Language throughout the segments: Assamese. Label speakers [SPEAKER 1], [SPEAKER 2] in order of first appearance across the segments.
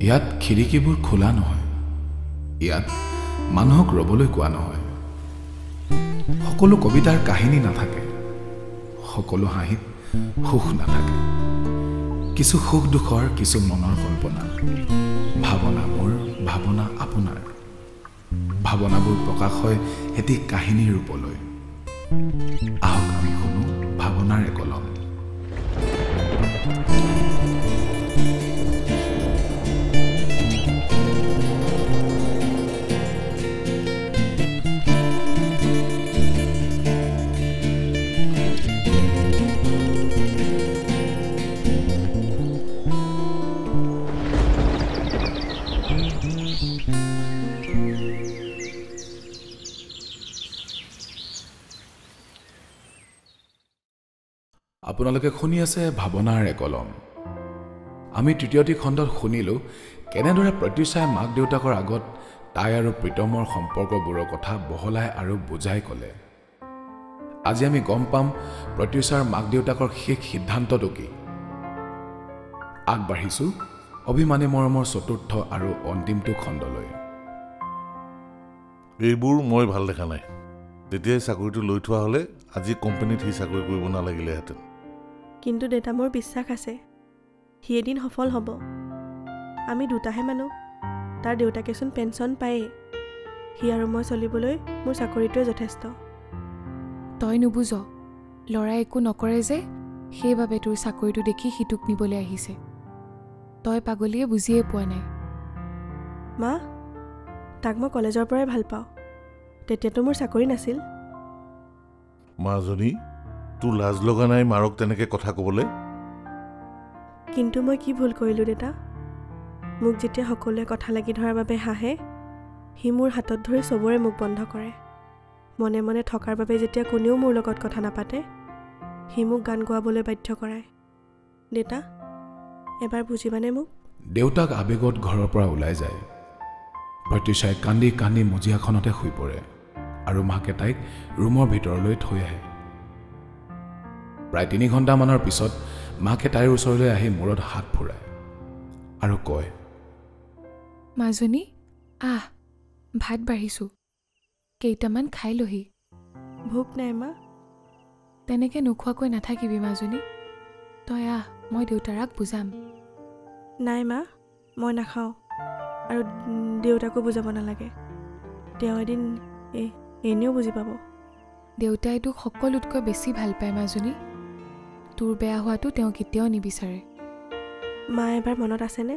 [SPEAKER 1] ইয়াত খিৰিকীবোৰ খোলা নহয়, ইয়াত মানুহক ৰ'বলৈ কোৱা নহয়। সকলো কবিতাৰ কাহিনী নাথাকে, সকলো হাঁহিত সুখ নাথাকে। কিছু সুখ দুখৰ, কিছু মনৰ কল্পনা, ভাৱনা মোৰ, ভাৱনা আপোনাৰ। ভাৱনাবোৰ প্ৰকাশ হয় এটি কাহিনীৰ ৰূপলৈ। আহক আমি শুনো ভাৱনাৰ একলম। আপোনালোকে শুনি আছে ভাৱনাৰ একলম। আমি তৃতীয়টি খণ্ডত শুনিলোঁ কেনেদৰে প্ৰত্যুষাই মাক দেউতাকৰ আগত তাই আৰু প্ৰীতমৰ সম্পৰ্কবোৰৰ কথা বহলাই আৰু বুজাই ক'লে। আজি আমি গম পাম প্ৰত্যুষাৰ মাক দেউতাকৰ শেষ সিদ্ধান্তটো কি। আগবাঢ়িছোঁ অভিমানী মৰমৰ চতুৰ্থ আৰু অন্তিমটো খণ্ডলৈ।
[SPEAKER 2] এইবোৰ মই ভাল দেখা নাই। তেতিয়াই চাকৰিটো লৈ থোৱা হ'লে আজি কোম্পানীত সি চাকৰি কৰিব নালাগিলেহেঁতেন।
[SPEAKER 3] কিন্তু দেউতা মোৰ বিশ্বাস আছে সি এদিন সফল হ'ব। আমি দুটাহে মানুহ, তাৰ দেউতাকেচোন পেঞ্চন পায়েই। সি আৰু মই চলিবলৈ মোৰ চাকৰিটোৱে যথেষ্ট।
[SPEAKER 4] তই নুবুজ, ল'ৰাই একো নকৰে যে সেইবাবে তোৰ চাকৰিটো দেখি সিটোক নিবলৈ আহিছে। তই পাগলীয়ে বুজিয়ে পোৱা নাই।
[SPEAKER 3] মা, তাক মই কলেজৰ পৰাই ভাল পাওঁ। তেতিয়াতো মোৰ চাকৰি নাছিল।
[SPEAKER 2] মাজনী, তোৰ লাজ লগা নাই মাৰক তেনেকে কথা ক'বলৈ?
[SPEAKER 3] কিন্তু মই কি ভুল কৰিলোঁ দেউতা? মোক যেতিয়া সকলোৱে কথা লাগি ধৰাৰ বাবে হাঁহে, সি মোৰ হাতত ধৰি চবৰে মুখ বন্ধ কৰে। মনে মনে থকাৰ বাবে যেতিয়া কোনেও মোৰ লগত কথা নাপাতে, সি মোক গান গোৱাবলৈ বাধ্য কৰায়। দেউতা, এবাৰ বুজিবানে মোক?
[SPEAKER 1] দেউতাক আবেগত ঘৰৰ পৰা ওলাই যায়। প্ৰত্যুষাই কান্দি কান্দি মজিয়াখনতে শুই পৰে আৰু মাকে তাইক ৰুমৰ ভিতৰলৈ থৈ আহে। প্ৰায় 3 ঘণ্টামানৰ পিছত মাকে তাইৰ ওচৰলৈ আহি মূৰত হাত ফুৰায় আৰু কয়,
[SPEAKER 4] মাজনী আহ, ভাত বাঢ়িছোঁ, কেইটামান খাই লহি।
[SPEAKER 3] ভোক নাই মা।
[SPEAKER 4] তেনেকৈ নোখোৱাকৈ নাথাকিবি মাজনী। তই আহ, মই দেউতাৰাক বুজাম।
[SPEAKER 3] নাই মা, মই নাখাওঁ আৰু দেউতাকো বুজাব নালাগে। তেওঁ এদিন এনেও বুজি পাব।
[SPEAKER 4] দেউতাই তোক সকলোতকৈ বেছি ভাল পায় মাজনী। তোৰ বেয়া হোৱাটো তেওঁ কেতিয়াও নিবিচাৰে।
[SPEAKER 3] মা, এবাৰ মনত আছেনে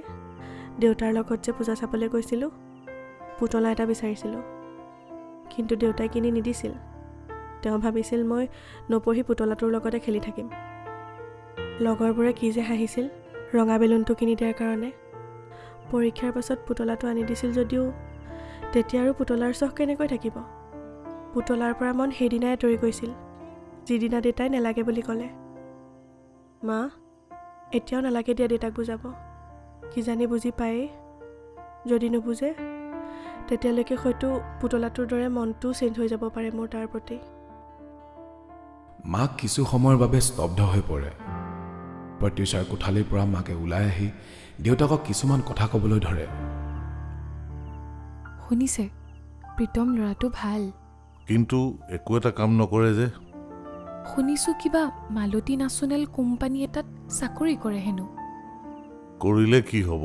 [SPEAKER 3] দেউতাৰ লগত যে পূজা চাবলৈ গৈছিলোঁ? পুতলা এটা বিচাৰিছিলোঁ, কিন্তু দেউতাই কিনি নিদিছিল। তেওঁ ভাবিছিল মই নপঢ়ি পুতলাটোৰ লগতে খেলি থাকিম। লগৰবোৰে কি যে হাঁহিছিল ৰঙা বেলুনটো কিনি দিয়াৰ কাৰণে। পৰীক্ষাৰ পাছত পুতলাটো আনি দিছিল যদিও তেতিয়া আৰু পুতলাৰ চখ কেনেকৈ থাকিব? পুতলাৰ পৰা মন সেইদিনাই আঁতৰি গৈছিল যিদিনা দেউতাই নেলাগে বুলি ক'লে। মা, এতিয়াও নালাগে দিয়া দেউতাক বুজাব। কিজানি বুজি পায়েই। যদি নুবুজে তেতিয়ালৈকে হয়তো পুতলাটোৰ দৰে মনটোও চেঞ্জ হৈ যাব পাৰে মোৰ তাৰ প্ৰতি।
[SPEAKER 1] মাক কিছু সময়ৰ বাবে স্তব্ধ হৈ পৰে। প্ৰত্যুষাৰ কোঠালিৰ পৰা মাকে ওলাই আহি দেউতাকক কিছুমান কথা ক'বলৈ ধৰে।
[SPEAKER 4] শুনিছে, প্ৰীতম ল'ৰাটো ভাল,
[SPEAKER 2] কিন্তু একো এটা কাম নকৰে যে।
[SPEAKER 4] শুনিছোঁ কিবা মালতী নেশ্যনেল কোম্পানী এটাত চাকৰি কৰে হেনো।
[SPEAKER 2] কৰিলে কি হ'ব?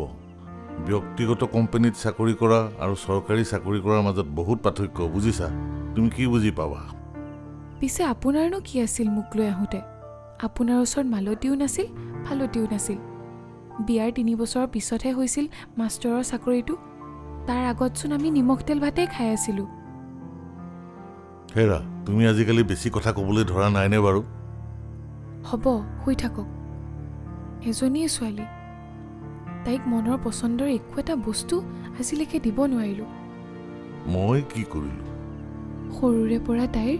[SPEAKER 2] ব্যক্তিগত কোম্পানীত চাকৰি কৰা আৰু চৰকাৰী চাকৰি কৰাৰ মাজত বহুত পাৰ্থক্য, বুজিছা? তুমি কি বুজি পাবা?
[SPEAKER 4] পিছে আপোনাৰনো কি আছিল মোক লৈ আহোঁতে? আপোনাৰ ওচৰত মালতীও নাছিল, ফালতীও নাছিল। বিয়াৰ 3 বছৰৰ পিছতহে হৈছিল মাষ্টৰৰ চাকৰিটো। তাৰ আগতচোন আমি নিমখ তেল ভাতেই খাই আছিলোঁ।
[SPEAKER 2] হেৰা, তুমি আজিকালি বেছি কথা ক'বলৈ ধৰা নাইনে বাৰু?
[SPEAKER 4] হ'ব, শুই থাকক। এজনীয়ে ছোৱালী, তাইক মনৰ পচন্দৰ একো এটা বস্তু আজিলৈকে দিব নোৱাৰিলোঁ।
[SPEAKER 2] মই কি কৰিলোঁ?
[SPEAKER 4] সৰুৰে পৰা তাইৰ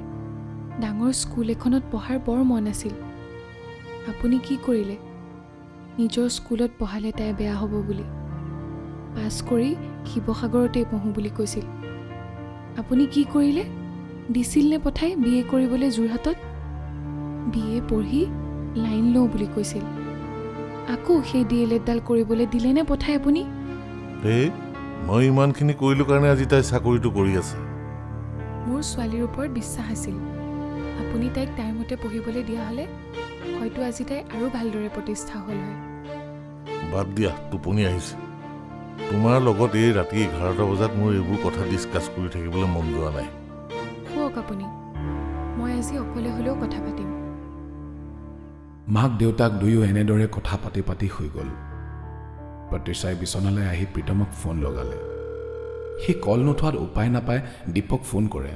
[SPEAKER 4] ডাঙৰ স্কুল এখনত পঢ়াৰ বৰ মন আছিল। আপুনি কি কৰিলে? নিজৰ স্কুলত পঢ়ালে তাই বেয়া হ'ব বুলি। পাছ কৰি শিৱসাগৰতেই পঢ়োঁ বুলি কৈছিল। আপুনি কি কৰিলে? দিছিল নে পঠাই BA কৰিবলৈ যোৰহাটত? BA পঢ়ি লাইন লওঁ বুলি কৈছিল। আকৌ সেই DLEDডাল কৰিবলৈ দিলে নে পঠাই আপুনি?
[SPEAKER 2] সেই মই ইমানখিনি কৰিলোঁ কাৰণে আজি তাই চাকৰিটো কৰি আছে।
[SPEAKER 4] মোৰ ছোৱালীৰ ওপৰত বিশ্বাস আছিল। আপুনি তাইক টাইমতে পঢ়িবলৈ দিয়া হ'লে হয়তো আজি তাই আৰু ভালদৰে প্ৰতিষ্ঠা হ'ল হয়।
[SPEAKER 2] বাদ দিয়া, টোপনি আহিছে। তোমাৰ লগত এই ৰাতি 11টা বজাত মোৰ এইবোৰ কথা ডিছকাছ কৰি থাকিবলৈ মন যোৱা নাই।
[SPEAKER 4] শুৱক আপুনি, মই আজি অকলে হ'লেও কথা পাতিম।
[SPEAKER 1] মাক দেউতাক দুয়ো এনেদৰে কথা পাতি পাতি শুই গ'ল। প্ৰত্যুষাই বিচনালৈ আহি প্ৰীতমক ফোন লগালে। সি কল নুঠোৱাত উপায় নাপায় দীপক ফোন কৰে।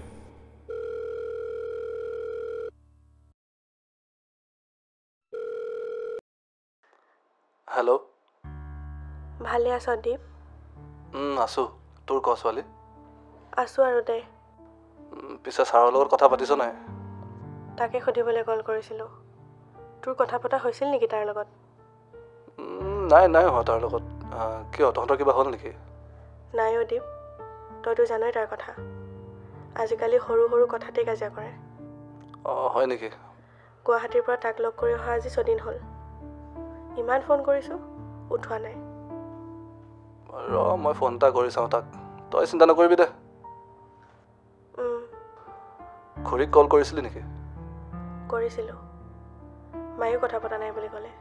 [SPEAKER 5] হেল্ল'।
[SPEAKER 3] ভালে আছ দীপ?
[SPEAKER 5] আছোঁ। তোৰ ক ছোৱালী?
[SPEAKER 3] আছোঁ আৰু দে।
[SPEAKER 5] পিছে ছাৰৰ লগত কথা পাতিছ নাই?
[SPEAKER 3] তাকে সুধিবলৈ কল কৰিছিলোঁ। তোৰ কথা পতা হৈছিল নেকি তাৰ লগত?
[SPEAKER 5] নাই হোৱা তাৰ লগত। কিয়, তহঁতৰ কিবা হ'ল নেকি?
[SPEAKER 3] নাই অ' দীপ, তইতো জানই তাৰ কথা। আজিকালি সৰু সৰু কথাতেই কাজিয়া কৰে।
[SPEAKER 5] হয় নেকি?
[SPEAKER 3] গুৱাহাটীৰ পৰা তাক লগ কৰি অহা আজি 6 দিন হ'ল। ইমান ফোন কৰিছোঁ, উঠোৱা নাই।
[SPEAKER 5] মই ফোন এটা কৰি চাওঁ তাক। তই চিন্তা নকৰিবি দে। খুৰীক কল কৰিছিলি নেকি?
[SPEAKER 3] কৰিছিলোঁ। মায়েও কথা পতা নাই বুলি ক'লে।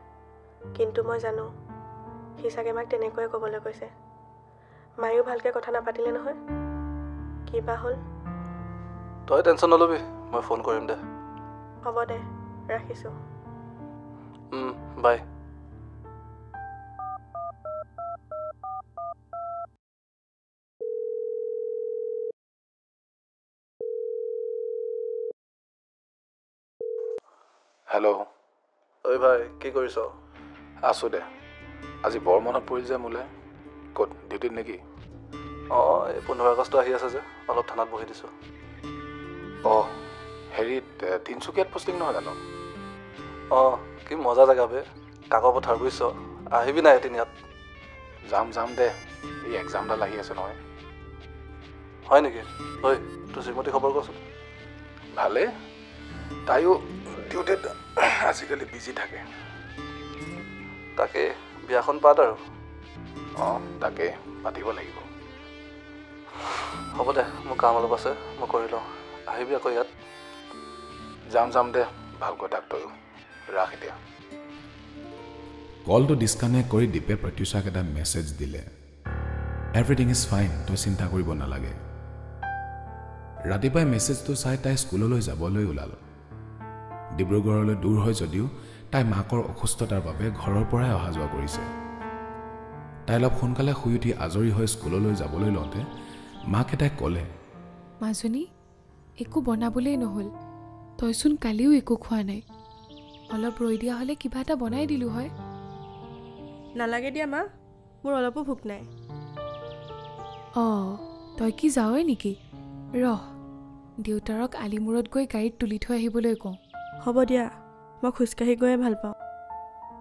[SPEAKER 3] কিন্তু মই জানো সি চাগে মাক তেনেকৈয়ে ক'বলৈ কৈছে। মায়েও ভালকৈ কথা নাপাতিলে নহয়। কিবা হ'ল?
[SPEAKER 5] তই টেনশ্যন নল'বি, মই ফোন কৰিম দে।
[SPEAKER 3] হ'ব দে, ৰাখিছোঁ।
[SPEAKER 5] বাই।
[SPEAKER 1] হেল্ল'।
[SPEAKER 5] ঐ ভাই, কি কৰিছ?
[SPEAKER 1] আছোঁ দে। আজি বৰ মনত পৰিল যে মোলৈ। ক'ত, ডিউটিত নেকি?
[SPEAKER 5] এই 15 আগষ্ট আহি আছে যে, অলপ থানাত বহি দিছোঁ।
[SPEAKER 1] হেৰিত তিনিচুকীয়াত পষ্টিং নহয় জানো?
[SPEAKER 5] কি মজা জেগা বে, কাকো পথাৰ বুজিছ। আহিবি নাই এদিন ইয়াত?
[SPEAKER 1] যাম দে। এই এক্সামডাল আহি আছে নহয়।
[SPEAKER 5] হয় নেকি? ঐ, তোৰ শ্ৰীমতী খবৰ কচোন।
[SPEAKER 1] ভালে, তাইও ডিউটিত আজিকালি বিজি থাকে।
[SPEAKER 5] তাকে বিয়াখন পাত আৰু।
[SPEAKER 1] তাকে পাতিব লাগিব।
[SPEAKER 5] হ'ব দে, মোৰ কাম অলপ আছে, মই কৰি লওঁ। আহিবি আকৌ ইয়াত।
[SPEAKER 1] যাম দে, ভালকৈ তাক তয়ো। ৰাখ এতিয়া। কলটো ডিছকানেক্ট কৰি দীপে প্ৰত্যুষাক এটা মেছেজ দিলে। এভৰিথিং ইজ ফাইন, তই চিন্তা কৰিব নালাগে। ৰাতিপুৱাই মেছেজটো চাই তাই স্কুললৈ যাবলৈ ওলাল। ডিব্ৰুগড়লৈ দূৰ হয় যদিও তাই মাকৰ অসুস্থতাৰ বাবে ঘৰৰ পৰাই অহা যোৱা কৰিছে। তাই অলপ সোনকালে শুই উঠি আজৰি হৈ স্কুললৈ যাবলৈ লওঁতে মাকে তাইক ক'লে,
[SPEAKER 4] মাজনী, একো বনাবলেই নহ'ল। তইচোন কালিও একো খোৱা নাই। অলপ ৰৈ দিয়া হ'লে কিবা এটা বনাই দিলোঁ হয়।
[SPEAKER 3] নালাগে দিয়া মা, মোৰ অলপো ভোক নাই।
[SPEAKER 4] তই কি যাৱই নেকি? ৰহ, দেউতাৰক আলিমূৰত গৈ গাড়ীত তুলি থৈ আহিবলৈ কওঁ।
[SPEAKER 3] হ'ব দিয়া, মই খোজকাঢ়ি গৈয়ে ভাল পাওঁ।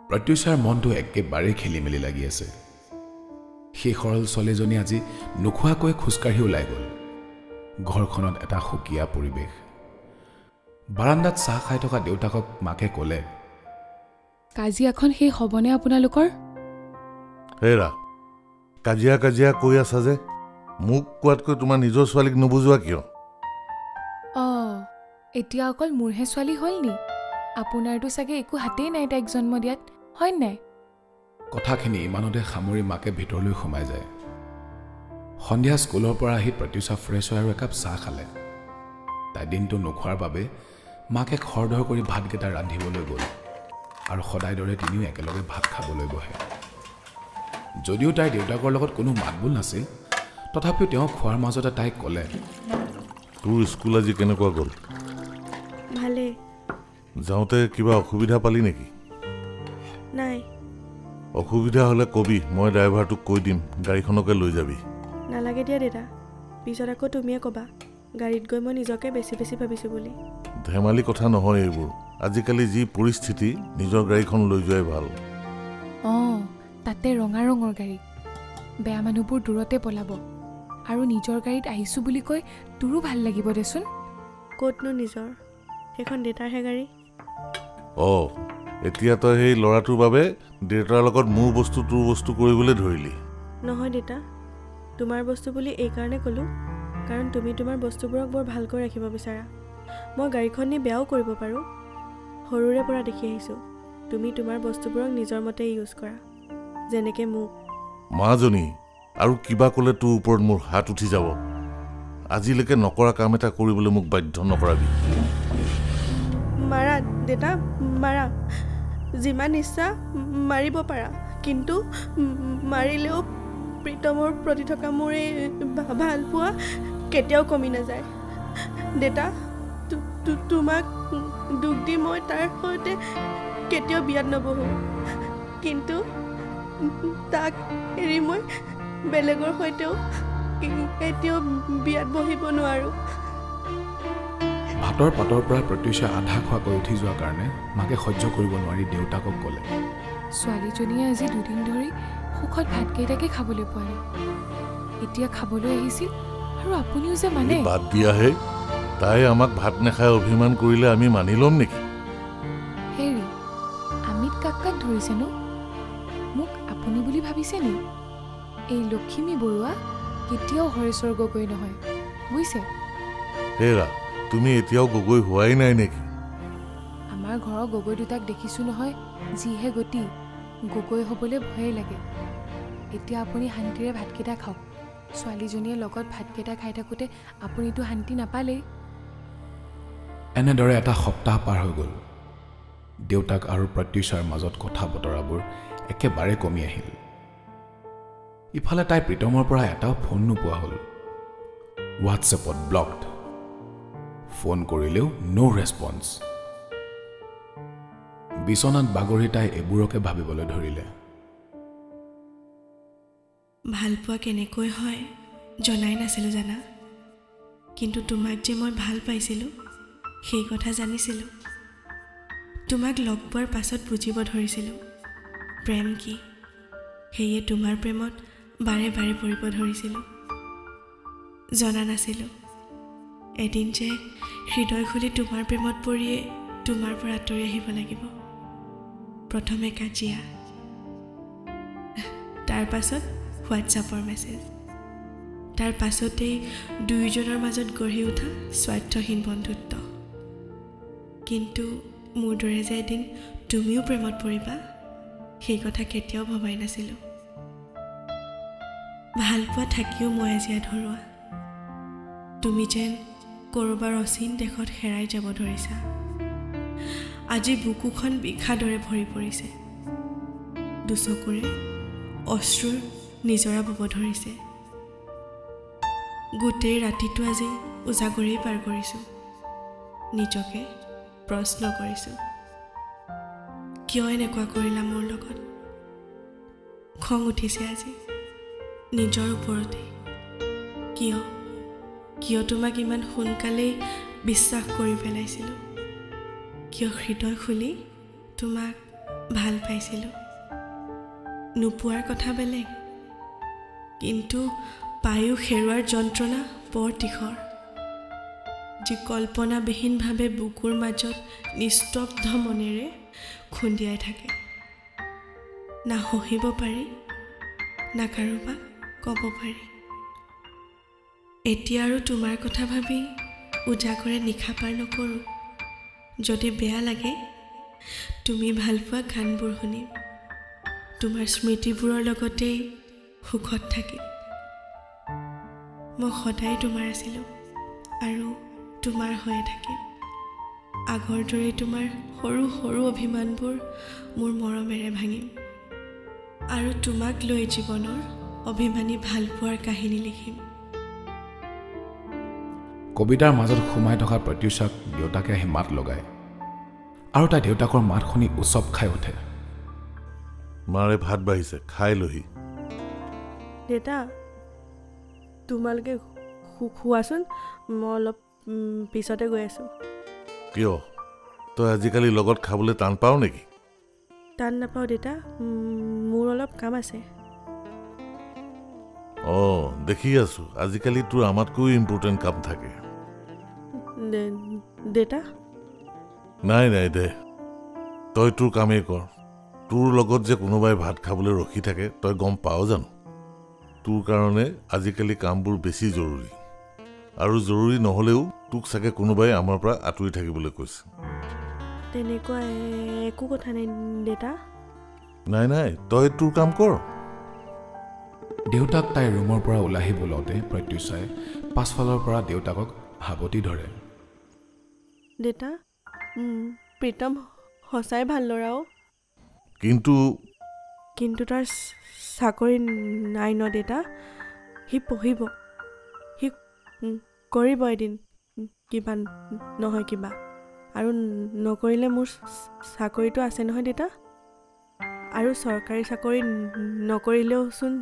[SPEAKER 1] প্ৰত্যুষাৰ মনটো একেবাৰে খেলি মেলি লাগি আছে। সেই সৰল ছোৱালীজনী আজি নোখোৱাকৈ খোজকাঢ়ি ওলাই গ'ল। ঘৰখনত এটা সুকীয়া পৰিৱেশ। বাৰান্দাত চাহ খাই থকা দেউতাকক মাকে ক'লে,
[SPEAKER 4] কাজিয়াখন শেষ হ'বনে আপোনালোকৰ?
[SPEAKER 2] হেৰা, কাজিয়া কৈ আছা যে, মোক কোৱাতকৈ তোমাৰ নিজৰ ছোৱালীক নুবুজোৱা কিয়?
[SPEAKER 4] এতিয়া অকল মোৰহে ছোৱালী হ'ল নি? আপোনাৰতো চাগে একো হাতেই নাই তাইক জন্ম দিয়াত, হয় নাই?
[SPEAKER 1] কথাখিনি ইমানতে সামৰি মাকে ভিতৰলৈ সোমাই যায়। সন্ধিয়া স্কুলৰ পৰা আহি প্ৰত্যুষা ফ্ৰেছ হৈ আৰু একাপ চাহ খালে। তাই দিনটো নোখোৱাৰ বাবে মাকে খৰধৰ কৰি ভাতকেইটা ৰান্ধিবলৈ গ'ল আৰু সদায় দৰে তিনিও একেলগে ভাত খাবলৈ বহে। যদিও তাইৰ দেউতাকৰ লগত কোনো মাতবোল নাছিল, তথাপিও তেওঁ খোৱাৰ মাজতে তাইক ক'লে,
[SPEAKER 2] তোৰ স্কুল আজি কেনেকুৱা গ'ল?
[SPEAKER 3] ভালেই।
[SPEAKER 2] যাওঁতে কিবা অসুবিধা পালি নেকি?
[SPEAKER 3] নাই।
[SPEAKER 2] অসুবিধা হ'লে কবি, মই ড্ৰাইভাৰটোক কৈ দিম, গাড়ীখনকে লৈ যাবি।
[SPEAKER 3] নালাগে দিয়া দেউতা, পিছত আকৌ তুমিয়ে ক'বা গাড়ীত গৈ মই নিজকে বেছি ভাবিছোঁ বুলি।
[SPEAKER 2] ধেমালি কথা নহয় এইবোৰ। আজিকালি যি পৰিস্থিতি, নিজৰ গাড়ীখন লৈ যোৱাই ভাল।
[SPEAKER 4] তাতে ৰঙা ৰঙৰ গাড়ী। বেয়া মানুহবোৰ দূৰতে পলাব আৰু নিজৰ গাড়ীত আহিছোঁ বুলি কৈ তোৰো ভাল লাগিব দেচোন।
[SPEAKER 3] ক'তনো নিজৰ, সেইখন দেউতাৰহে গাড়ী।
[SPEAKER 2] এতিয়া তই সেই ল'ৰাটোৰ বাবে দেউতাৰ লগত মোৰ বস্তু তোৰ বস্তু কৰিবলৈ ধৰিলি।
[SPEAKER 3] নহয় দেউতা, তোমাৰ বস্তু বুলি এইকাৰণে ক'লোঁ কাৰণ তুমি তোমাৰ বস্তুবোৰক বৰ ভালকৈ ৰাখিব বিচাৰা। মই গাড়ীখন নি বেয়াও কৰিব পাৰোঁ। সৰুৰে পৰা দেখি আহিছোঁ তুমি তোমাৰ বস্তুবোৰক নিজৰ মতে ইউজ কৰা, যেনেকৈ মোক।
[SPEAKER 2] মাজনী, আৰু কিবা ক'লে তোৰ ওপৰত মোৰ হাত উঠি যাব। আজিলৈকে নকৰা কাম এটা কৰিবলৈ মোক বাধ্য নকৰাবি।
[SPEAKER 3] মাৰা দেউতা, মাৰা। যিমান ইচ্ছা মাৰিব পাৰা, কিন্তু মাৰিলেও প্ৰীতমৰ প্ৰতি থকা মোৰ এই ভাল পোৱা কেতিয়াও কমি নাযায়। দেউতা, তোমাক দুখ দি মই তাৰ সৈতে কেতিয়াও বিয়াত নবহোঁ, কিন্তু তাক এৰি মই বেলেগৰ সৈতেও এতিয়াও বিয়াত বহিব নোৱাৰোঁ।
[SPEAKER 1] ভাতৰ পাতৰ পৰা প্ৰত্যুষে আধা খোৱাকৈ উঠি যোৱাৰ কাৰণে মাকে সহ্য কৰিব নোৱাৰি দেউতাকক ক'লে,
[SPEAKER 4] ছোৱালীজনীয়ে আজি 2 দিন ধৰি সুখত ভাতকেইটাকে খাবলৈ পোৱা নাই। এতিয়া খাবলৈ আহিছিল আৰু আপুনিও যে মানে।
[SPEAKER 2] বাদ দিয়াহে, তাই আমাক ভাত নাখাই অভিমান কৰিলে আমি মানি ল'ম নেকি?
[SPEAKER 4] হেৰি, আমিত কাক ধৰিছে ন? মোক আপুনি বুলি ভাবিছে নি? এই লখিমী বৰুৱা কেতিয়াও হৰেশ্বৰ গগৈ নহয়, বুজিছে?
[SPEAKER 2] হেৰা, তুমি এতিয়াও গগৈ হোৱাই নাই নেকি?
[SPEAKER 4] আমাৰ ঘৰৰ গগৈ দুটাক দেখিছোঁ নহয়, যিহে গতি, গগৈ হ'বলৈ ভয়ে লাগে। এতিয়া আপুনি শান্তিৰে ভাতকেইটা খাওক। ছোৱালীজনীয়ে লগত ভাতকেইটা খাই থাকোঁতে আপুনিতো শান্তি নাপালেই।
[SPEAKER 1] এনেদৰে এটা সপ্তাহ পাৰ হৈ গ'ল। দেউতাক আৰু প্ৰত্যুষাৰ মাজত কথা বতৰাবোৰ একেবাৰে কমি আহিল। ইফালে তাই প্ৰীতমৰ পৰা এটাও ফোন নোপোৱা হ'ল। হোৱাটছএপত ব্লকড, ফোন কৰিলেও ন' ৰেছপন্স। বিচনাত বাগৰি তাই এইবোৰকে ভাবিবলৈ ধৰিলে।
[SPEAKER 3] ভালপোৱা কেনেকৈ হয় জনাই নাছিলোঁ জানা, কিন্তু তোমাক যে মই ভাল পাইছিলোঁ সেই কথা জানিছিলোঁ। তোমাক লগ পোৱাৰ পাছত বুজিব ধৰিছিলোঁ প্ৰেম কি। সেয়ে তোমাৰ প্ৰেমত বাৰে বাৰে পৰিব ধৰিছিলোঁ। জনা নাছিলোঁ এদিন যে হৃদয় খুলি তোমাৰ প্ৰেমত পৰিয়ে তোমাৰ পৰা আঁতৰি আহিব লাগিব। প্ৰথমে কাজিয়া, তাৰ পাছত হোৱাটছআপৰ মেছেজ, তাৰ পাছতেই দুয়োজনৰ মাজত গঢ়ি উঠা স্বাৰ্থহীন বন্ধুত্ব। কিন্তু মোৰ দৰে যে এদিন তুমিও প্ৰেমত পৰিবা সেই কথা কেতিয়াও ভবাই নাছিলোঁ। ভালপোৱা থাকিও মই আজি আধৰুৱা। তুমি যেন ক'ৰবাৰ অচিন দেশত হেৰাই যাব ধৰিছা। আজি বুকুখন বিষাৰ দৰে ভৰি পৰিছে। দুচকুৰে অশ্ৰুৰ নিজৰা বব ধৰিছে। গোটেই ৰাতিটো আজি উজাগৰেই পাৰ কৰিছোঁ। নিজকে প্ৰশ্ন কৰিছোঁ, কিয় এনেকুৱা কৰিলা মোৰ লগত? খং উঠিছে আজি নিজৰ ওপৰতে। কিয় তোমাক ইমান সোনকালেই বিশ্বাস কৰি পেলাইছিলোঁ? কিয় হৃদয় খুলি তোমাক ভাল পাইছিলোঁ? নোপোৱাৰ কথা বেলেগ, কিন্তু পায়ো হেৰুৱাৰ যন্ত্ৰণা বৰ তীখৰ, যি কল্পনাবিহীনভাৱে বুকুৰ মাজত নিস্তব্ধ মনেৰে খুন্দিয়াই থাকে। না সহিব পাৰি, না কাৰোবাক ক'ব পাৰি। এতিয়া আৰু তোমাৰ কথা ভাবি উজাগৰে নিশা পাৰ নকৰোঁ। যদি বেয়া লাগে তুমি ভালপোৱা গানবোৰ শুনিম। তোমাৰ স্মৃতিবোৰৰ লগতেই সুখত থাকিম। মই সদায় তোমাৰ আছিলোঁ আৰু তোমাৰ হৈয়ে থাকিম। আগৰ দৰেই তোমাৰ সৰু সৰু অভিমানবোৰ মোৰ মৰমেৰে ভাঙিম আৰু তোমাক লৈ জীৱনৰ অভিমানী ভালপোৱাৰ কাহিনী লিখিম।
[SPEAKER 1] কবিতাৰ মাজত সোমাই থকা প্ৰত্যুষাক দেউতাকে আহি মাত লগায় আৰু তাই দেউতাকৰ মাত শুনি উচপ খাই উঠে।
[SPEAKER 2] মাৰে ভাত বাঢ়িছে, খাই লহি।
[SPEAKER 3] দেউতা, তোমালোকে খোৱাচোন, মই অলপ পিছতে গৈ আছোঁ।
[SPEAKER 2] কিয়? তই আজিকালি লগত খাবলৈ টান পাৱ নেকি?
[SPEAKER 3] টান নাপাওঁ দেউতা, মোৰ অলপ কাম আছে।
[SPEAKER 2] দেখি আছোঁ আজিকালি তোৰ আমাতকৈও ইম্পৰ্টেণ্ট কাম থাকে।
[SPEAKER 3] দেউতা,
[SPEAKER 2] নাই দে, তই তোৰ কামেই কৰ। তোৰ লগত যে কোনোবাই ভাত খাবলৈ ৰখি থাকে তই গম পাৱ জানো? তোৰ কাৰণে আজিকালি কামবোৰ বেছি জৰুৰী আৰু জৰুৰী নহ'লেও তোক চাগে কোনোবাই আমাৰ পৰা আঁতৰি থাকিবলৈ কৈছে
[SPEAKER 3] তেনেকুৱা একো কথা নাই দেউতা
[SPEAKER 2] নাই নাই তই তোৰ কাম কৰ
[SPEAKER 1] দেউতাক তাইৰ ৰুমৰ পৰা ওলাই আহিব লওঁতে প্ৰত্যুষাই পাছফালৰ পৰা দেউতাকক হাবতি ধৰে
[SPEAKER 3] দেউতা প্ৰীতম সঁচাই ভাল ল'ৰাও কিন্তু তাৰ চাকৰি নাই ন দেউতা সি পঢ়িব সি কৰিব এদিন কিবা নহয় কিবা আৰু নকৰিলে মোৰ চাকৰিটো আছে নহয় দেউতা আৰু চৰকাৰী চাকৰি নকৰিলেওচোন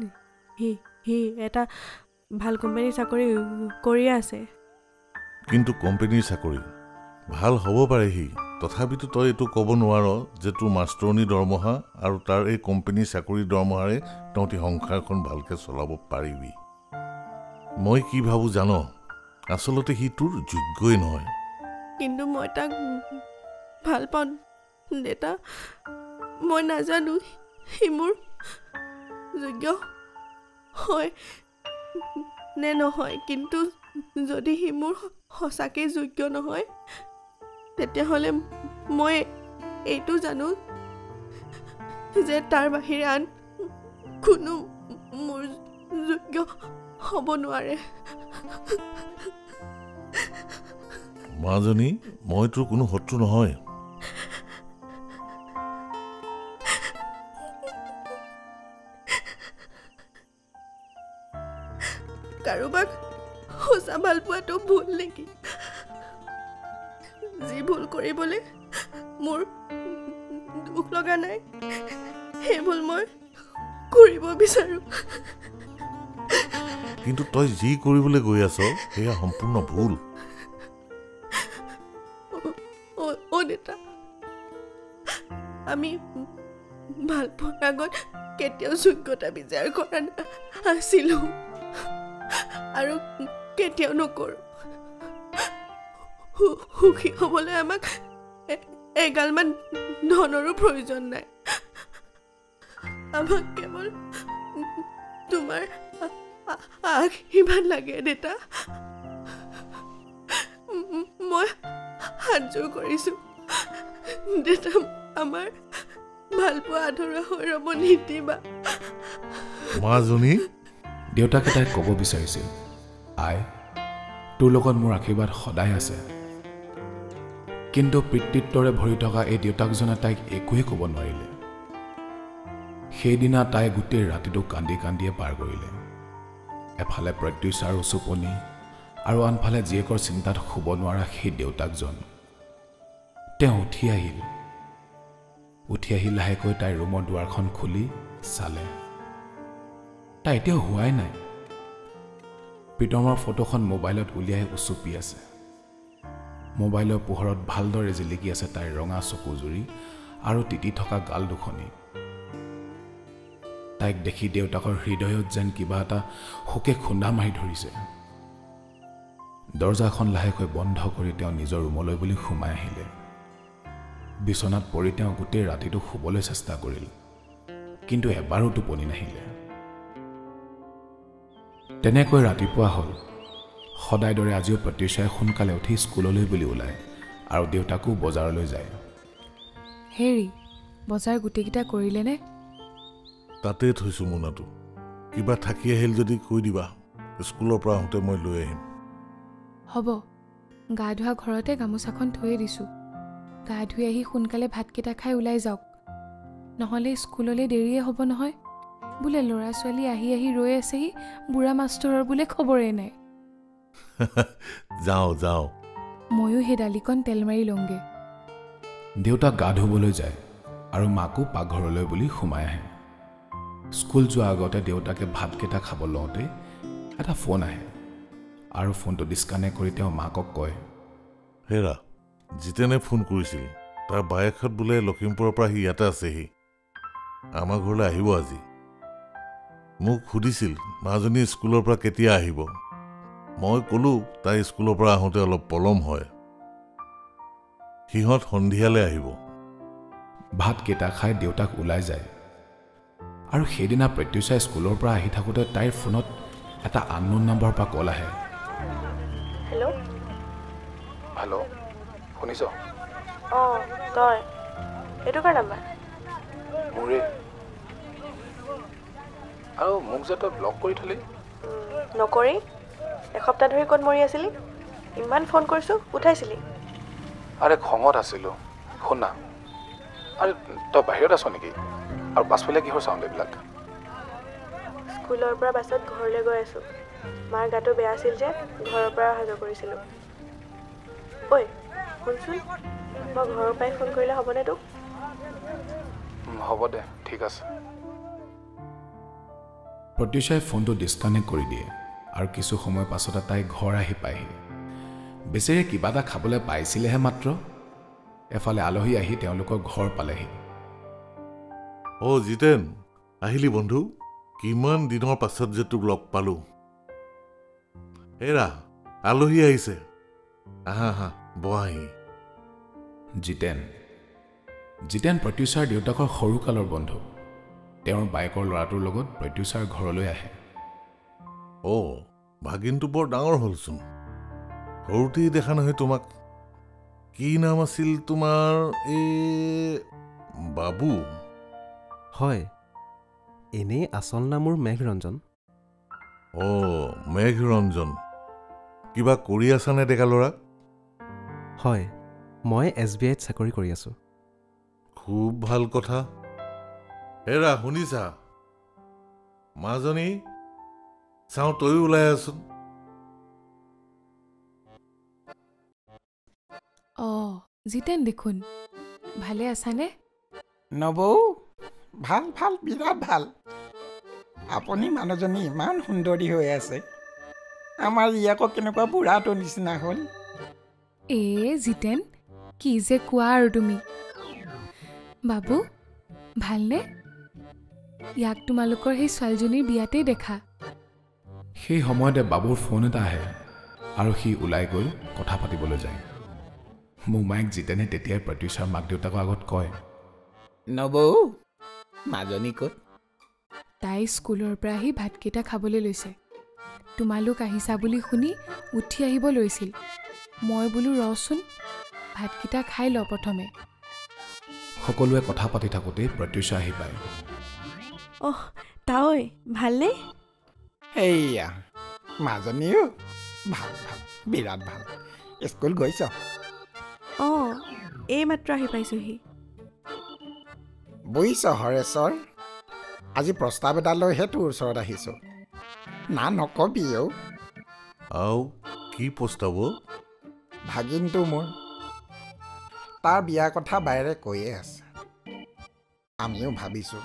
[SPEAKER 3] সি এটা ভাল কোম্পানীৰ চাকৰি কৰিয়ে আছে
[SPEAKER 2] কিন্তু কোম্পানীৰ চাকৰি ভাল হ'ব পাৰে সি তথাপিতো তই এইটো ক'ব নোৱাৰ যে তোৰ মাষ্টৰণী দৰমহা আৰু তাৰ এই কোম্পানীৰ চাকৰিৰ দৰমহাৰে তহঁতি সংসাৰখন ভালকৈ চলাব পাৰিবি মই কি ভাবোঁ জান আচলতে সি তোৰ যোগ্যই নহয়
[SPEAKER 3] কিন্তু মই তাক ভাল পাওঁ দেউতা মই নাজানো সি মোৰ যোগ্য হয় নে নহয় কিন্তু যদি সি মোৰ সঁচাকৈ যোগ্য নহয় তেতিয়াহ'লে মই এইটো জানো যে তাৰ বাহিৰে আন কোনো মোৰ যোগ্য হ'ব নোৱাৰে
[SPEAKER 2] মাজনী মই তোৰ কোনো শত্ৰু নহয়
[SPEAKER 3] কাৰোবাক সঁচা ভাল পোৱাটো ভুল নেকি যি ভুল কৰিবলৈ মোৰ দুখ লগা নাই সেই ভুল মই কৰিব বিচাৰো
[SPEAKER 2] কিন্তু তই যি কৰিবলৈ গৈ আছ সেয়া সম্পূৰ্ণ ভুল
[SPEAKER 3] দেউতা আমি ভাল পোৱাৰ আগত কেতিয়াও যোগ্যতা বিচাৰ কৰা নাছিলো আৰু কেতিয়াও নকৰো সুখী হ'বলৈ আমাক এগালমান ধনৰো প্ৰয়োজন নাই আমাক কেৱল তোমাৰ আশীৰ্বাদ লাগে দেউতা মই হাত জোৰ কৰিছো দেউতা আমাৰ ভাল পোৱা আধৰুৱা হৈ ৰ'ব নিদিবা
[SPEAKER 2] মাজনী
[SPEAKER 1] দেউতাকে তাইক ক'ব বিচাৰিছিল আই তোৰ লগত মোৰ আশীৰ্বাদ সদায় আছে কিন্তু পিতৃত্বৰে ভৰি থকা এই দেউতাকজনে তাইক একোৱে ক'ব নোৱাৰিলে সেইদিনা তাই গোটেই ৰাতিটো কান্দি কান্দিয়ে পাৰ কৰিলে এফালে প্ৰত্যুষাৰ উচুপনি আৰু আনফালে জীয়েকৰ চিন্তাত শুব নোৱাৰা সেই দেউতাকজন তেওঁ উঠি আহিল লাহেকৈ তাইৰ ৰুমৰ দুৱাৰখন খুলি চালে তাই এতিয়াও হোৱাই নাই প্ৰীতমৰ ফটোখন মোবাইলত উলিয়াই উচুপি আছে মোবাইলৰ পোহৰত ভালদৰে জিলিকি আছে তাইৰ ৰঙা চকুজুৰি আৰু তিতি থকা গাল দুখনি তাইক দেখি দেউতাকৰ হৃদয়ত যেন কিবা এটা শোকে খুন্দা মাৰি ধৰিছে দৰজাখন লাহেকৈ বন্ধ কৰি তেওঁ নিজৰ ৰুমলৈ বুলি সোমাই আহিলে বিচনাত পৰি তেওঁ গোটেই ৰাতিটো শুবলৈ চেষ্টা কৰিল কিন্তু এবাৰো টোপনি নাহিলে তেনেকৈ ৰাতিপুৱা হ'ল সদায় দৰে আজিও প্ৰত্যুষাই সোনকালে উঠি স্কুললৈ বুলি ওলায় আৰু দেউতাকো বজাৰলৈ যায়
[SPEAKER 4] হেৰি বজাৰ গোটেইকেইটা কৰিলেনে
[SPEAKER 2] তাতেই থৈছোঁ মোনাটো কিবা থাকি আহিল যদি কৈ দিবা স্কুলৰ পৰা আহোঁতে মই লৈ আহিম
[SPEAKER 4] হ'ব গা ধোৱা ঘৰতে গামোচাখন থৈয়ে দিছোঁ গা ধুই আহি সোনকালে ভাতকেইটা খাই ওলাই যাওক নহ'লে স্কুললৈ দেৰিয়ে হ'ব নহয় বোলে ল'ৰা ছোৱালী আহি আহি ৰৈ আছেহি বুঢ়া মাষ্টৰৰ বোলে খবৰেই নাই
[SPEAKER 2] যাওঁ
[SPEAKER 4] ময়ো সেই দালিকণ তেল মাৰি লওঁগৈ
[SPEAKER 1] দেউতাক গা ধুবলৈ যায় আৰু মাকো পাকঘৰলৈ বুলি সোমাই আহে স্কুল যোৱাৰ আগতে দেউতাকে ভাতকেইটা খাব লওঁতে এটা ফোন আহে আৰু ফোনটো ডিছকানেক্ট কৰি তেওঁ মাকক কয়
[SPEAKER 2] হেৰা জিতেনে ফোন কৰিছিল তাৰ বায়েকহঁত বোলে লখিমপুৰৰ পৰা সি ইয়াতে আছেহি আমাৰ ঘৰলৈ আহিব আজি মোক সুধিছিল মাজনী স্কুলৰ পৰা কেতিয়া আহিব মই ক'লোঁ তাই স্কুলৰ পৰা আহোঁতে অলপ পলম হয় সিহঁত সন্ধিয়ালৈ আহিব
[SPEAKER 1] ভাতকেইটা খাই দেউতাক ওলাই যায় আৰু সেইদিনা প্ৰত্যুষাই স্কুলৰ পৰা আহি থাকোঁতে তাইৰ ফোনত এটা আননোন নম্বৰৰ পৰা কল আহে।
[SPEAKER 3] হেল্ল'
[SPEAKER 1] হেল্ল' শুনিছ?
[SPEAKER 3] অঁ তই এইটো কাৰ নাম্বাৰ?
[SPEAKER 1] মোৰে। আৰু মোক যে তই ব্লক কৰি থলি?
[SPEAKER 3] নকৰি এসপ্তাহ ধৰি ক'ত মৰি আছিলি? ইমান ফোন কৰিছোঁ উঠাইছিলি?
[SPEAKER 1] আৰে খঙত আছিলোঁ। শুনা, আৰে তই বাহিৰত আছ নেকি? আৰু পাছফালে কিহৰ চাউণ্ড এইবিলাক?
[SPEAKER 3] স্কুলৰ পৰা বাছত ঘৰলৈ গৈ আছোঁ। মাৰ গাটো বেয়া আছিল যে ঘৰৰ পৰা অহা যোৱা কৰিছিলোঁ। ঐ শুনচোন, মই ঘৰৰ পৰাই ফোন কৰিলে হ'বনে তোক?
[SPEAKER 1] হ'ব দে, ঠিক আছে। প্ৰত্যুষাই ফোনটো ডিছকানেক্ট কৰি দিয়ে আৰু কিছু সময় পাছতে তাই ঘৰ আহি পায়হি। বেচেৰে কিবা এটা খাবলৈ পাইছিলেহে মাত্ৰ। এফালে আলহী আহি তেওঁলোকৰ ঘৰ পালেহি।
[SPEAKER 2] অ' জিতেন, আহিলি বন্ধু? কিমান দিনৰ পাছত যে তোক লগ পালোঁ। এৰা আলহী আহিছে, আহা আহা বহাহি।
[SPEAKER 1] জিতেন প্ৰত্যুষাৰ দেউতাকৰ সৰুকালৰ বন্ধু। তেওঁৰ বাইকৰ ল'ৰাটোৰ লগত প্ৰত্যুষাৰ ঘৰলৈ আহে।
[SPEAKER 2] অ' ভাগিনটো বৰ ডাঙৰ হ'লচোন। সৰুতেই দেখা নহয় তোমাক। কি নাম আছিল তোমাৰ? বাবু।
[SPEAKER 6] হয়, এনেই আচল নাম মোৰ মেঘৰঞ্জন।
[SPEAKER 2] অ' মেঘৰঞ্জন। কিবা কৰি আছানে ডেকা ল'ৰা?
[SPEAKER 6] হয়, মই SBIত চাকৰি কৰি আছোঁ।
[SPEAKER 2] খুব ভাল কথা। হেৰা শুনিছা? মাজনী চাওঁ তয়ো ওলাই আছোন।
[SPEAKER 4] অঁ জিতেন দেখোন, ভালে আছানে?
[SPEAKER 7] নবৌ, ভাল ভাল বিৰাট ভাল। আপুনি মানুহজনী ইমান সুন্দৰী হৈ আছে। আমাৰ ই আকৌ কেনেকুৱা বুঢ়াটো নিচিনা হ'ল।
[SPEAKER 4] জিতেন, কি যে কোৱা আৰু তুমি। বাবু ভালনে? ইয়াক তোমালোকৰ সেই ছোৱালীজনীৰ বিয়াতেই দেখা।
[SPEAKER 1] সেই সময়তে বাবুৰ ফোন এটা আহে আৰু সি ওলাই গৈ কথা পাতিবলৈ যায়। মোমায়েক জিতেনে তেতিয়াই প্ৰত্যুষাৰ মাক দেউতাকৰ আগত কয়,
[SPEAKER 7] নবৌ, মাজনী ক'ত?
[SPEAKER 4] তাই স্কুলৰ পৰা আহি ভাতকেইটা খাবলৈ লৈছে। তোমালোক আহিছা বুলি শুনি উঠি আহিব লৈছিল। মই বোলো ৰচোন, ভাতকেইটা খাই ল প্ৰথমে।
[SPEAKER 1] সকলোৱে কথা পাতি থাকোঁতেই প্ৰত্যুষা আহি পায়।
[SPEAKER 3] অহ তাঐ ভালনে?
[SPEAKER 7] এইয়া মাজনীও ভাল ভাল বিৰাট ভাল। স্কুল গৈছ?
[SPEAKER 3] অঁ এইমাত্ৰ আহি পাইছোঁহি।
[SPEAKER 7] বুজিছ হৰেশ্বৰ, আজি প্ৰস্তাৱ এটা লৈহে তোৰ ওচৰত আহিছোঁ। না নকবি অ'।
[SPEAKER 2] আও কি প্ৰস্তাৱ?
[SPEAKER 7] ভাগিনটো মোৰ, তাৰ বিয়াৰ কথা বাইৰে কৈয়ে আছে। আমিও ভাবিছোঁ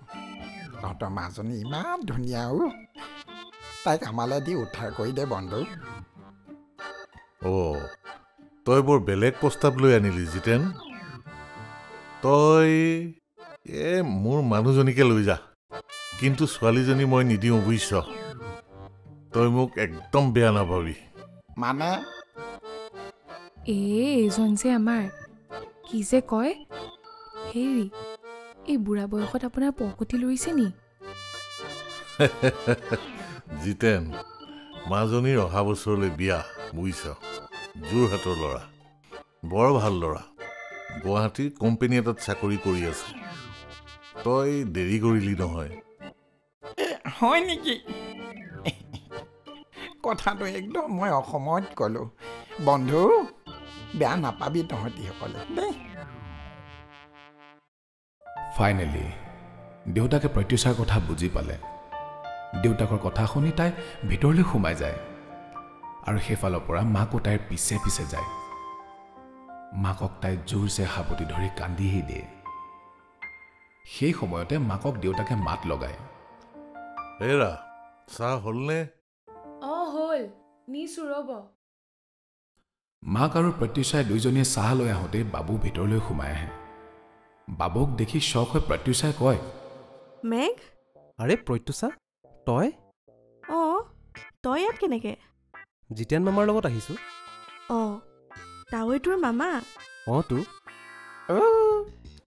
[SPEAKER 7] তহঁতৰ মাজনী ইমান ধুনীয়া অ', তাইক আমালৈ দি উদ্ধাৰ কৰি দে বন্ধু।
[SPEAKER 2] অ' তই বৰ বেলেগ প্ৰস্তাৱ লৈ আনিলি জিতেন। তই মোৰ মানুহজনীকে লৈ যা, কিন্তু ছোৱালীজনী মই নিদিওঁ বুজিছ। তই মোক একদম বেয়া নাপাবি।
[SPEAKER 7] মানে
[SPEAKER 4] এইজন যে আমাৰ কি যে কয়, হেৰি এই বুঢ়া বয়সত আপোনাৰ পকতি লৰিছে নি?
[SPEAKER 2] জিতেন, মাজনীৰ অহা বছৰলৈ বিয়া বুজিছ। যোৰহাটৰ ল'ৰা, বৰ ভাল ল'ৰা। গুৱাহাটীৰ কোম্পানী এটাত চাকৰি কৰি আছে। তই দেৰি কৰিলি নহয়।
[SPEAKER 7] হয় নেকি? কথাটো একদম মই অসমত ক'লোঁ। বন্ধু বেয়া নাপাবি তহঁতিসকলে দেই।
[SPEAKER 1] ফাইনেলি দেউতাকে প্ৰত্যুষাৰ কথা বুজি পালে। দেউতাকৰ কথা শুনি তাই ভিতৰলৈ সোমাই যায় আৰু সেইফালৰ পৰা মাকো তাইৰ পিছে পিছে যায়। মাকক তাই জোৰছে সাৱটি ধৰি কান্দিহি দিয়ে। সেই সময়তে মাকক দেউতাকে মাত লগায়,
[SPEAKER 2] হেৰা চাহ হ'লনে?
[SPEAKER 4] অঁ হ'ল, নিছো ৰ'ব।
[SPEAKER 1] মাক আৰু প্ৰত্যুষাই দুইজনীয়ে চাহ লৈ আহোঁতেই বাবু ভিতৰলৈ সোমাই আহে। বাবুক দেখি শ্বক হৈ প্ৰত্যুষাই কয়,
[SPEAKER 3] মেঘ?
[SPEAKER 6] আৰে প্ৰত্যুষা, তই?
[SPEAKER 3] অঁ তই ইয়াত কেনেকৈ?
[SPEAKER 6] জিতেন মামাৰ লগত আহিছোঁ।
[SPEAKER 3] অঁ তাৱৈ তোৰ মামা?
[SPEAKER 6] অঁ তো।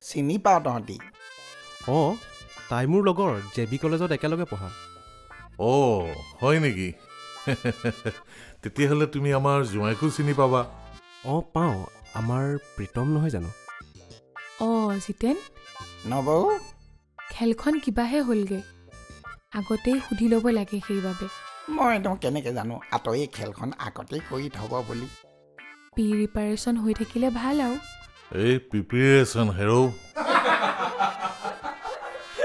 [SPEAKER 7] চিনি পাওঁ তহঁতি?
[SPEAKER 6] অঁ তাই মোৰ লগৰ JB কলেজত একেলগে পঢ়া।
[SPEAKER 2] অ' হয় নেকি? তেতিয়াহ'লে তুমি আমাৰ জোঁৱাইকো চিনি পাবা।
[SPEAKER 6] অঁ পাওঁ, আমাৰ প্ৰীতম নহয় জানো?
[SPEAKER 4] অঁ জিতেন,
[SPEAKER 7] নবৌ
[SPEAKER 4] খেলখন কিবাহে হ'লগৈ, আগতেই সুধি ল'ব লাগে সেইবাবে।
[SPEAKER 7] মইনো কেনেকৈ জানো আঁতৰি খেলখন আগতেই কৰি থ'ব বুলি।
[SPEAKER 4] প্ৰিপাৰেশ্যন হৈ থাকিলে ভাল আৰু।
[SPEAKER 2] এই প্ৰিপেৰেশ্যন হেৰৌ।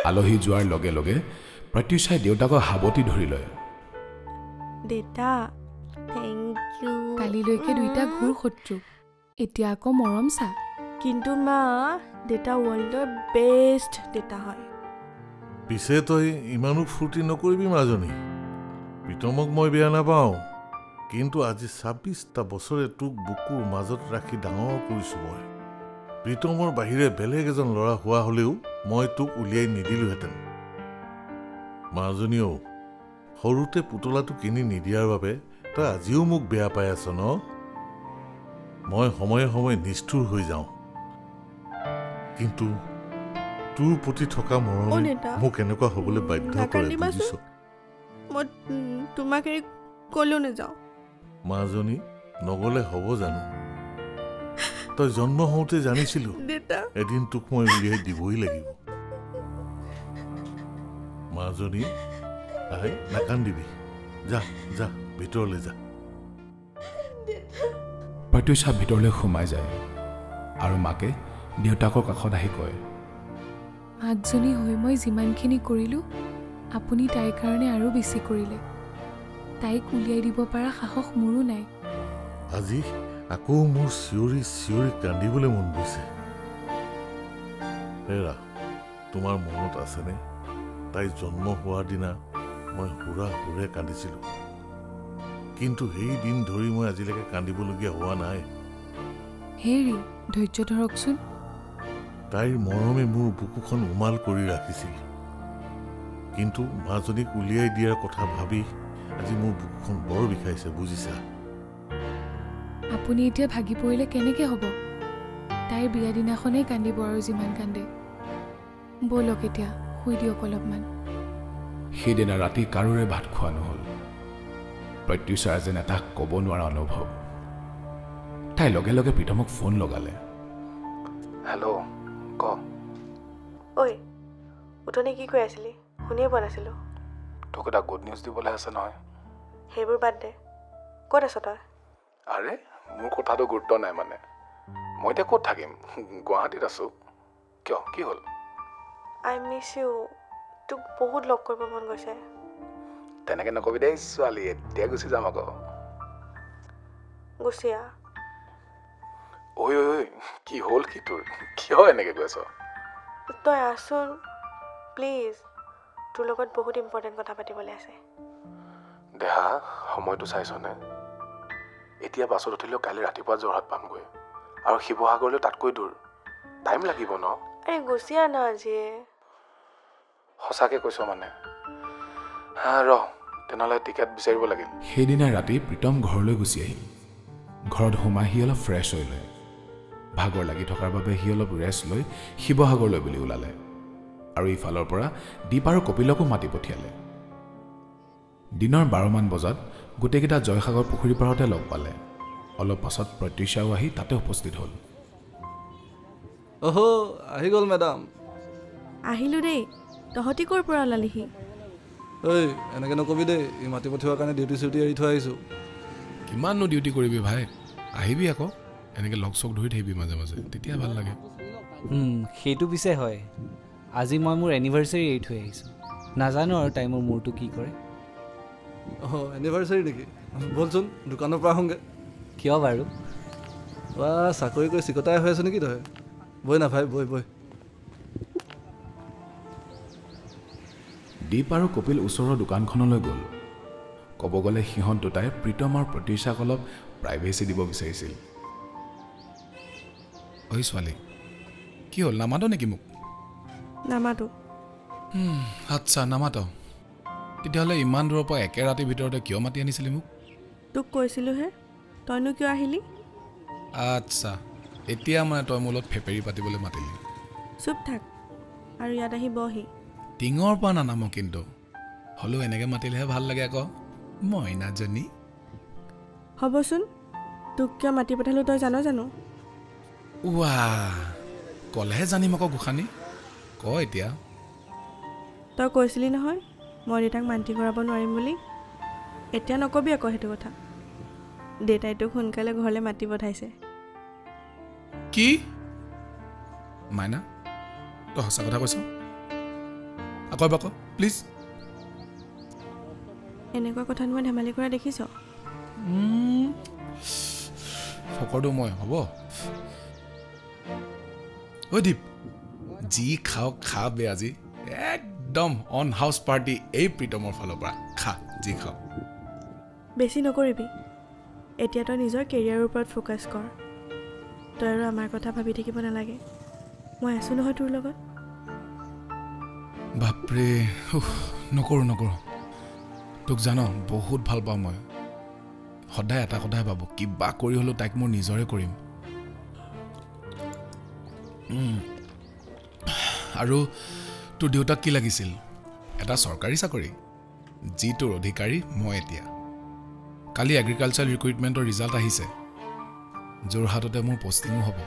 [SPEAKER 1] আলহী যোৱাৰ লগে লগে প্ৰত্যুষাই দেউতাকক সাৱটি ধৰি লয়।
[SPEAKER 3] দেউতা থেংক ইউ।
[SPEAKER 4] কালিলৈকে দুইটা ঘূৰ শত্ৰু, এতিয়া আকৌ মৰম চা।
[SPEAKER 3] কিন্তু মা, দেউতা ৱৰ্ল্ডৰ বেষ্ট দেউতা হয়।
[SPEAKER 2] পিছে তই ইমানো ফূৰ্তি নকৰিবি মাজনী। প্ৰীতমক মই বেয়া নাপাওঁ, কিন্তু আজি 26টা বছৰে তোক বুকুৰ মাজত ৰাখি ডাঙৰ কৰিছোঁ মই। প্ৰীতমৰ বাহিৰে বেলেগ এজন ল'ৰা হোৱা হ'লেও মই তোক উলিয়াই নিদিলোহেঁতেন। মাজনীও সৰুতে পুতলাটো কিনি নিদিয়াৰ বাবে তই আজিও মোক বেয়া পাই আছ ন? মই সময়ে সময়ে নিষ্ঠুৰ হৈ যাওঁ, কিন্তু তোৰ প্ৰতি থকা মৰমে মোক এনেকুৱা হ'বলৈ বাধ্য কৰে, বুজিছ?
[SPEAKER 3] মই তোমাক এৰি ক'লেও নাযাওঁ।
[SPEAKER 2] মাজনী নগ'লে হ'ব জানো? তই জন্ম হওঁতে জানিছিলো এদিন তোক মই উলিয়াই দিবই লাগিব। মাজনী আই, নাকান্দিবি, যা যা ভিতৰলৈ যা।
[SPEAKER 1] প্ৰত্যুষা ভিতৰলৈ সোমাই যায় আৰু মাকে দেউতাকৰ কাষত আহি কয়,
[SPEAKER 4] মাকজনী হৈ মই যিমানখিনি কৰিলোঁ, আপুনি তাইৰ কাৰণে আৰু বেছি কৰিলে। তাইক উলিয়াই দিব পৰা সাহস মোৰো নাই।
[SPEAKER 2] আজি আকৌ মোৰ চিঞৰি চিঞৰি কান্দিবলৈ মন গৈছে। হেৰা, তোমাৰ মনত আছেনে তাই জন্ম হোৱাৰ দিনা মই হুৰা হুৰে কান্দিছিলোঁ? কিন্তু সেই দিন ধৰি মই আজিলৈকে কান্দিবলগীয়া হোৱা নাই।
[SPEAKER 4] হেৰি, ধৈৰ্য ধৰকচোন।
[SPEAKER 2] তাইৰ মৰমে মোৰ বুকুখন উমাল কৰি ৰাখিছিল, কিন্তু মাজনীক উলিয়াই দিয়াৰ কথা ভাবি আজি মোৰ বুকুখন বৰ বিষাইছে, বুজিছা?
[SPEAKER 4] আপুনি এতিয়া ভাগি পৰিলে কেনেকৈ হ'ব? তাইৰ বিয়া দিনাখনেই কান্দিব আৰু যিমান কান্দে। ব'লক এতিয়া শুই দিয়ক অলপমান।
[SPEAKER 1] সেইদিনা ৰাতি কাৰোৰে ভাত খোৱা নহ'ল। প্ৰত্যুষাৰ যেন এটা ক'ব নোৱাৰা অনুভৱ। তাই লগে লগে প্ৰীতমক ফোন লগালে।
[SPEAKER 5] হেল্ল', ক।
[SPEAKER 3] ঐ, উঠনি কি কৈ আছিলি? শুনিয়ে পোৱা নাছিলোঁ।
[SPEAKER 5] তোক এটা গুড নিউজ দিবলৈ আছে নহয়।
[SPEAKER 3] সেইবোৰ বাদ দে, ক'ত আছ তই?
[SPEAKER 5] আৰে, মোৰ কথাটো গুৰুত্ব নাই মানে। মই এতিয়া ক'ত থাকিম? গুৱাহাটীত আছোঁ। কিয়, কি হ'ল?
[SPEAKER 3] I miss you. তোক বহুত লগ কৰিব মন গৈছে।
[SPEAKER 5] তেনেকৈ নকবি দেই ছোৱালী, এতিয়া গুচি যাম আকৌ।
[SPEAKER 3] গুচি আহ।
[SPEAKER 5] ঐ ঐ ঐ, কি হ'ল কি তোৰ? কিয় এনেকৈ কৈ আছ?
[SPEAKER 3] তই আহচোন প্লিজ, তোৰ লগত বহুত ইম্পৰ্টেণ্ট কথা পাতিবলৈ আছে।
[SPEAKER 5] দেহা, সময়টো চাইছনে? এতিয়া বাছত উঠিলেও কাইলৈ ৰাতিপুৱা যোৰহাট পামগৈ, আৰু শিৱসাগৰলৈ তাতকৈ দূৰ। টাইম লাগিব ন?
[SPEAKER 3] আৰে গুচি আহ না আজিয়ে।
[SPEAKER 5] সঁচাকৈ কৈছ মানে? হা, ৰহ, তেনেহ'লে টিকেট বিচাৰিব লাগিল।
[SPEAKER 1] সেইদিনা ৰাতি প্ৰীতম ঘৰলৈ গুচি আহিল। ঘৰত সোমাই সি অলপ ফ্ৰেছ হৈ লয়। ভাগৰ লাগি থকাৰ বাবে সি অলপ ৰেষ্ট লৈ শিৱসাগৰলৈ বুলি ওলালে, আৰু ইফালৰ পৰা দীপ আৰু কপিলকো মাতি পঠিয়ালে। দিনৰ 12মান বজাত গোটেইকেইটা জয়সাগৰ পুখুৰী পাৰতে লগ পালে। অলপ পাছত প্ৰত্যুষাও আহি তাতে উপস্থিত হ'ল।
[SPEAKER 5] অহ, আহি গ'ল মেডাম।
[SPEAKER 3] আহিলোঁ দেই, তহঁতি ক'ৰ পৰা ওলালিহি?
[SPEAKER 5] ঐ, এনেকৈ নকবি দেই, এই মাতি পঠিওৱাৰ কাৰণে ডিউটি চিউটি এৰি থৈ আহিছোঁ।
[SPEAKER 1] কিমাননো ডিউটি কৰিবি ভাই, আহিবি আকৌ। এনেকৈ লগ চগ ধৰি থাকিবি মাজে মাজে, তেতিয়া ভাল লাগে।
[SPEAKER 8] সেইটো পিছে হয়। আজি মই মোৰ এনিভাৰ্চাৰী এৰি থৈ আহিছোঁ। নাজানো আৰু তাই মোৰ মূৰটো কি কৰে।
[SPEAKER 5] অঁ, এনিভাৰ্চাৰী নেকি? ব'লচোন দোকানৰ পৰা আহোঁগৈ।
[SPEAKER 8] কিয় বাৰু?
[SPEAKER 5] বা, চাকৰি কৰি চিকটাই হৈ আছ নেকি তই? বৈ না ভাই, বৈ বৈ।
[SPEAKER 1] দীপ আৰু কপিল ওচৰৰ দোকানখনলৈ গ'ল। ক'ব গ'লে সিহঁত দুটাই প্ৰীতম আৰু প্ৰত্যুষাক অলপ প্ৰাইভেচি দিব বিচাৰিছিল। ঐ ছোৱালী, কি হ'ল, নামাত নেকি মোক?
[SPEAKER 3] নামাতো।
[SPEAKER 1] আচ্ছা, নামাত। তেতিয়াহ'লে ইমান দূৰৰ পৰা একে ৰাতিৰ ভিতৰতে কিয় মাতি আনিছিলি মোক?
[SPEAKER 3] তোক কৈছিলোঁহে, তইনো কিয় আহিলি?
[SPEAKER 1] আচ্ছা, এতিয়া মানে তই মোৰ লগত ফেপেৰি পাতিবলৈ মাতিলি।
[SPEAKER 3] চুপ থাক আৰু ইয়াত আহি বহি।
[SPEAKER 1] টিঙৰ পৰা নানামো কিন্তু হ'লেও এনেকৈ মাতিলেহে ভাল লাগে আকৌ মইনাজনী
[SPEAKER 3] হ'বচোন তোক কিয় মাতি পঠালোঁ তই জানো
[SPEAKER 1] ৱা ক'লেহে জানিম আকৌ গোসানী ক এতিয়া
[SPEAKER 3] তই কৈছিলি নহয় মই দেউতাক মান্তি কৰাব নোৱাৰিম বুলি এতিয়া নকবি আকৌ সেইটো কথা দেউতাই তোক সোনকালে ঘৰলৈ মাতি পঠাইছে
[SPEAKER 1] কি মাইনা তই সঁচা কথা কৈছ আকৌ এবাৰ ক প্লিজ
[SPEAKER 3] এনেকুৱা কথাত মই ধেমালি কৰা দেখিছ
[SPEAKER 1] ফকৰটো মই হ'ব ঐ দীপ যি খাওক খা বে আজি একদম অন হাউচ পাৰ্টি এই প্ৰীতমৰ ফালৰ পৰা খা যি খাও
[SPEAKER 3] বেছি নকৰিবি এতিয়া তই নিজৰ কেৰিয়াৰৰ ওপৰত ফ'কাছ কৰ তই আৰু আমাৰ কথা ভাবি থাকিব নালাগে মই আছোঁ নহয় তোৰ লগত
[SPEAKER 1] বাপৰে নকৰোঁ তোক জান বহুত ভাল পাওঁ মই সদায় এটা কথাই ভাবোঁ কিবা কৰি হ'লেও তাইক মোৰ নিজৰে কৰিম আৰু তোৰ দেউতাক কি লাগিছিল এটা চৰকাৰী চাকৰি যি তোৰ অধিকাৰী মই এতিয়া কালি এগ্ৰিকালচাৰ ৰিক্ৰুইটমেণ্টৰ ৰিজাল্ট আহিছে যোৰহাটতে মোৰ পষ্টিঙো হ'ব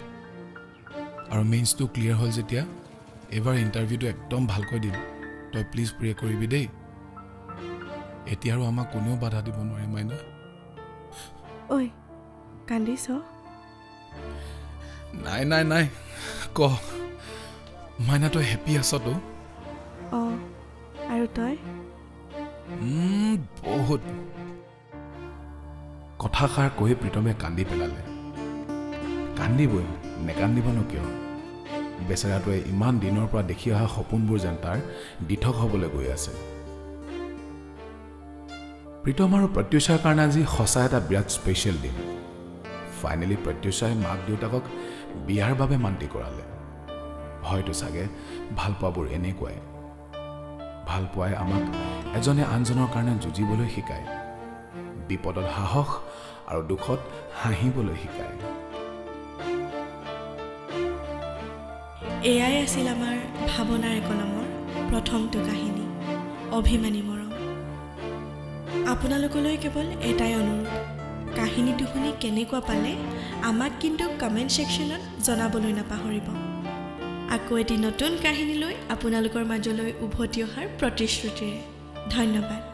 [SPEAKER 1] আৰু মেইনছটো ক্লিয়াৰ হ'ল যেতিয়া এইবাৰ ইণ্টাৰভিউটো একদম ভালকৈ দিম তই প্লিজ প্ৰে কৰিবি দেই এতিয়া আৰু আমাক কোনেও বাধা দিব নোৱাৰে মাইনা
[SPEAKER 3] ঐ কান্দিছ
[SPEAKER 1] নাই ক মাইনা তই হেপী আছতো
[SPEAKER 3] অঁ আৰু তই
[SPEAKER 1] বহুত কথাষাৰ কৈ প্ৰীতমে কান্দি পেলালে কান্দিবই নেকান্দিবনো কিয় বেচেৰাটোৱে ইমান দিনৰ পৰা দেখি অহা সপোনবোৰ যেন তাৰ দিঠক হ'বলৈ গৈ আছে প্ৰীতম আৰু প্ৰত্যুষাৰ কাৰণে আজি সঁচা এটা বিৰাট স্পেচিয়েল দিন ফাইনেলি প্ৰত্যুষাই মাক দেউতাকক বিয়াৰ বাবে মান্তি কৰালে হয়তো চাগে ভাল পোৱাবোৰ এনেকুৱাই ভাল পোৱাই আমাক এজনে আনজনৰ কাৰণে যুঁজিবলৈ শিকায় বিপদত সাহস আৰু দুখত হাঁহিবলৈ শিকায়
[SPEAKER 3] এয়াই আছিল আমাৰ ভাৱনাৰ একলমৰ প্ৰথমটো কাহিনী অভিমানী মৰম আপোনালোকলৈ কেৱল এটাই অনুৰোধ কাহিনীটো শুনি কেনেকুৱা পালে আমাক কিন্তু কমেণ্ট ছেকশ্যনত জনাবলৈ নাপাহৰিব আকৌ এটি নতুন কাহিনী লৈ আপোনালোকৰ মাজলৈ উভতি অহাৰ প্ৰতিশ্ৰুতিৰে ধন্যবাদ